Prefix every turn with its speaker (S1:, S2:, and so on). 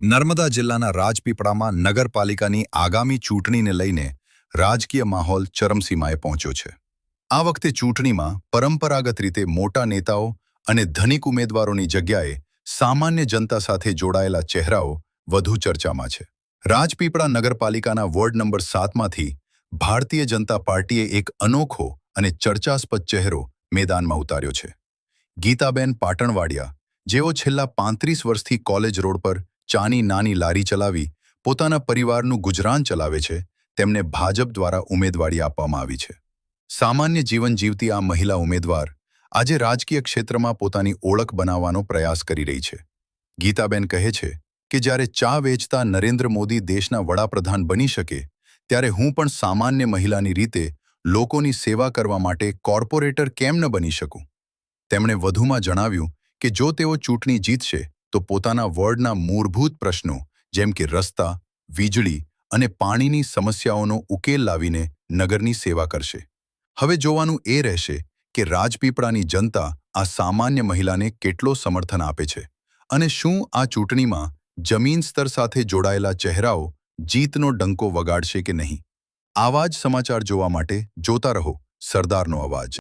S1: નર્મદા જિલ્લાના રાજપીપળામાં નગરપાલિકાની આગામી ચૂંટણીને લઈને રાજકીય માહોલ ચરમસીમાએ પહોંચ્યો છે. આ વખતે ચૂંટણીમાં પરંપરાગત રીતે મોટા નેતાઓ અને ધનિક ઉમેદવારોની જગ્યાએ સામાન્ય જનતા સાથે જોડાયેલા ચહેરાઓ વધુ ચર્ચામાં છે. રાજપીપળા નગરપાલિકાના વોર્ડ નંબર 7માંથી ભારતીય જનતા પાર્ટીએ એક અનોખો અને ચર્ચાસ્પદ ચહેરો મેદાનમાં ઉતાર્યો છે. ગીતાબેન પાટણવાડિયા, જેઓ છેલ્લા 35 વર્ષથી કોલેજ રોડ પર ચાની નાની લારી ચલાવી પોતાના પરિવારનું ગુજરાન ચલાવે છે, તેમને ભાજપ દ્વારા ઉમેદવારી આપવામાં આવી છે. સામાન્ય જીવન જીવતી આ મહિલા ઉમેદવાર આજે રાજકીય ક્ષેત્રમાં પોતાની ઓળખ બનાવવાનો પ્રયાસ કરી રહી છે. ગીતાબેન કહે છે કે જ્યારે ચા વેચતા નરેન્દ્ર મોદી દેશના વડાપ્રધાન બની શકે, ત્યારે હું પણ સામાન્ય મહિલાની રીતે લોકોની સેવા કરવા માટે કોર્પોરેટર કેમ ન બની શકું. તેમણે વધુમાં જણાવ્યું કે જો તેઓ ચૂંટણી જીતશે તો પોતાના વોર્ડના મૂળભૂત પ્રશ્નો જેમ કે રસ્તા, વીજળી અને પાણીની સમસ્યાઓનો ઉકેલ લાવીને નગરની સેવા કરશે. હવે જોવાનું એ રહેશે કે રાજપીપળાની જનતા આ સામાન્ય મહિલાને કેટલો સમર્થન આપે છે અને શું આ ચૂંટણીમાં જમીન સ્તર સાથે જોડાયેલા ચહેરાઓ જીતનો ડંકો વગાડશે કે નહીં. આવા જ સમાચાર જોવા માટે જોતા રહો સરદારનો અવાજ.